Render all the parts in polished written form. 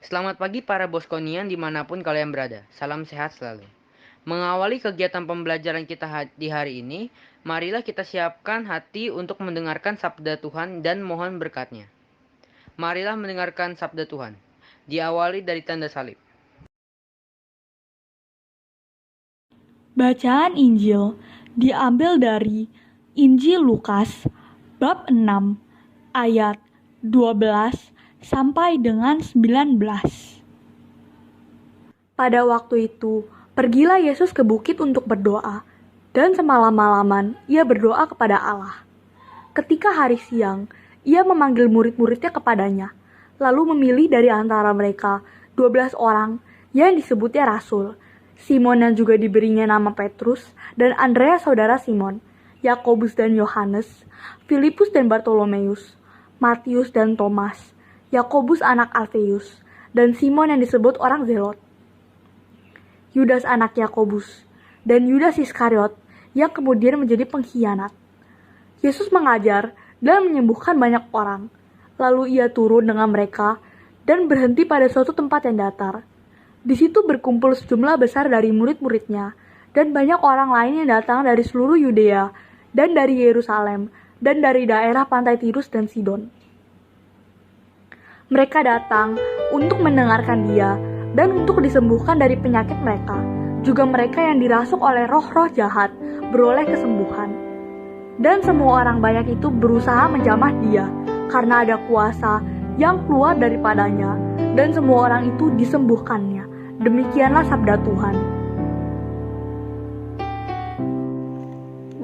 Selamat pagi para Boskonian dimanapun kalian berada. Salam sehat selalu. Mengawali kegiatan pembelajaran kita di hari ini, marilah kita siapkan hati untuk mendengarkan sabda Tuhan dan mohon berkatnya. Marilah mendengarkan sabda Tuhan. Diawali dari tanda salib. Bacaan Injil diambil dari Injil Lukas bab 6 ayat 12 sampai dengan 19. Pada waktu itu, pergilah Yesus ke bukit untuk berdoa, dan semalam-malaman ia berdoa kepada Allah. Ketika hari siang, ia memanggil murid-muridnya kepadanya, lalu memilih dari antara mereka 12 orang yang disebutnya rasul, Simon yang juga diberinya nama Petrus, dan Andreas saudara Simon, Yakobus dan Yohanes, Filipus dan Bartolomeus, Matius dan Thomas, Yakobus anak Alfeus, dan Simon yang disebut orang Zelot, Yudas anak Yakobus, dan Yudas Iskariot yang kemudian menjadi pengkhianat. Yesus mengajar dan menyembuhkan banyak orang. Lalu ia turun dengan mereka dan berhenti pada suatu tempat yang datar. Di situ berkumpul sejumlah besar dari murid-muridnya dan banyak orang lain yang datang dari seluruh Yudea dan dari Yerusalem dan dari daerah pantai Tirus dan Sidon. Mereka datang untuk mendengarkan dia dan untuk disembuhkan dari penyakit mereka. Juga mereka yang dirasuk oleh roh-roh jahat beroleh kesembuhan. Dan semua orang banyak itu berusaha menjamah dia karena ada kuasa yang keluar daripadanya, dan semua orang itu disembuhkannya. Demikianlah sabda Tuhan.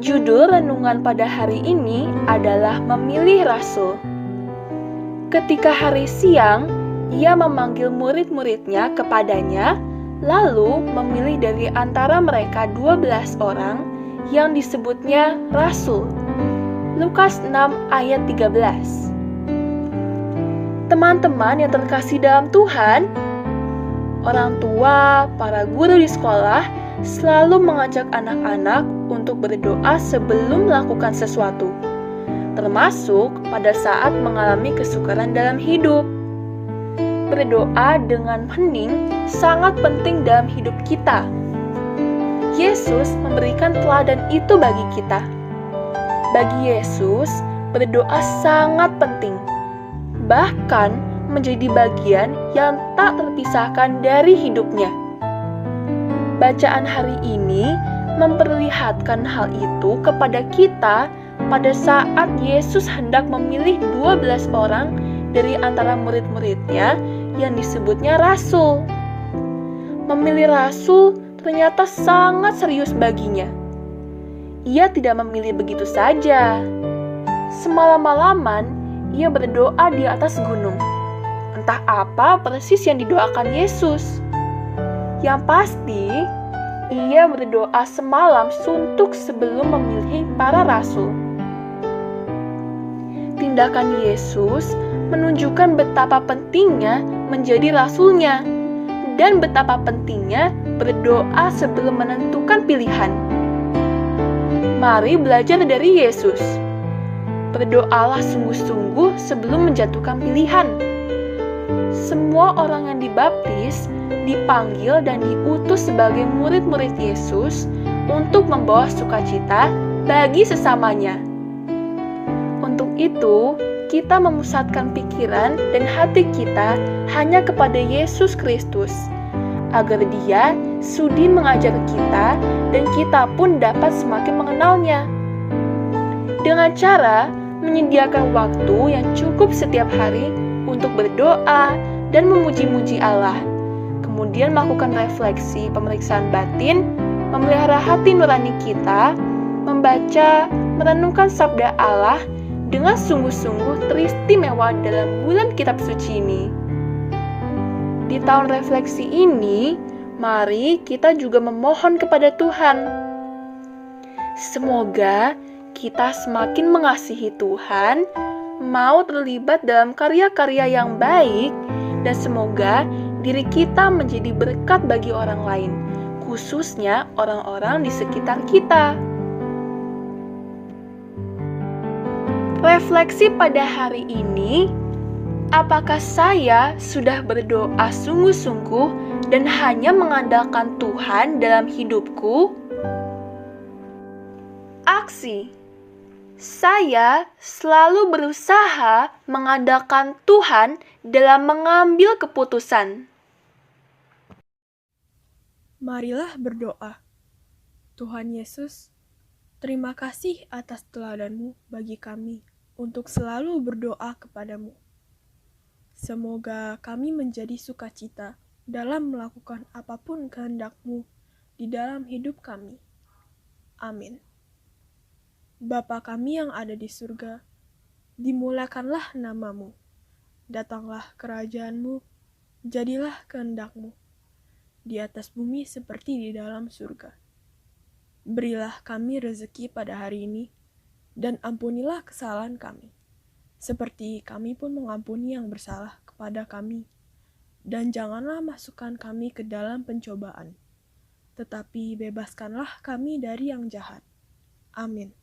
Judul renungan pada hari ini adalah memilih rasul. Ketika hari siang, ia memanggil murid-muridnya kepadanya, lalu memilih dari antara mereka 12 orang yang disebutnya rasul. Lukas 6 ayat 13. Teman-teman yang terkasih dalam Tuhan, orang tua, para guru di sekolah selalu mengajak anak-anak untuk berdoa sebelum melakukan sesuatu, termasuk pada saat mengalami kesukaran dalam hidup. Berdoa dengan hening sangat penting dalam hidup kita. Yesus memberikan teladan itu bagi kita. Bagi Yesus, berdoa sangat penting, bahkan menjadi bagian yang tak terpisahkan dari hidupnya. Bacaan hari ini memperlihatkan hal itu kepada kita pada saat Yesus hendak memilih 12 orang dari antara murid-muridnya yang disebutnya rasul. Memilih rasul ternyata sangat serius baginya. Ia tidak memilih begitu saja. Semalam-malaman, ia berdoa di atas gunung. Entah apa persis yang didoakan Yesus. Yang pasti, ia berdoa semalam suntuk sebelum memilih para rasul. Tindakan Yesus menunjukkan betapa pentingnya menjadi rasulnya dan betapa pentingnya berdoa sebelum menentukan pilihan. Mari belajar dari Yesus. Berdoalah sungguh-sungguh sebelum menjatuhkan pilihan. Semua orang yang dibaptis dipanggil dan diutus sebagai murid-murid Yesus untuk membawa sukacita bagi sesamanya. Untuk itu, kita memusatkan pikiran dan hati kita hanya kepada Yesus Kristus, agar Dia sudi mengajar kita dan kita pun dapat semakin mengenalnya. Dengan cara menyediakan waktu yang cukup setiap hari untuk berdoa dan memuji-muji Allah, kemudian melakukan refleksi pemeriksaan batin, memelihara hati nurani kita, membaca, merenungkan sabda Allah dengan sungguh-sungguh teristimewa dalam bulan kitab suci ini. Di tahun refleksi ini, mari kita juga memohon kepada Tuhan. Semoga kita semakin mengasihi Tuhan, mau terlibat dalam karya-karya yang baik, dan semoga diri kita menjadi berkat bagi orang lain, khususnya orang-orang di sekitar kita. Refleksi pada hari ini, Apakah saya sudah berdoa sungguh-sungguh dan hanya mengandalkan Tuhan dalam hidupku? Aksi. Saya selalu berusaha mengandalkan Tuhan dalam mengambil keputusan. Marilah berdoa. Tuhan Yesus, terima kasih atas teladan-Mu bagi kami untuk selalu berdoa kepadamu. Semoga kami menjadi sukacita dalam melakukan apapun kehendak-Mu di dalam hidup kami. Amin. Bapa kami yang ada di surga, dimuliakanlah nama-Mu. Datanglah kerajaan-Mu, jadilah kehendak-Mu, di atas bumi seperti di dalam surga. Berilah kami rezeki pada hari ini, dan ampunilah kesalahan kami, seperti kami pun mengampuni yang bersalah kepada kami. Dan janganlah masukkan kami ke dalam pencobaan, tetapi bebaskanlah kami dari yang jahat. Amin.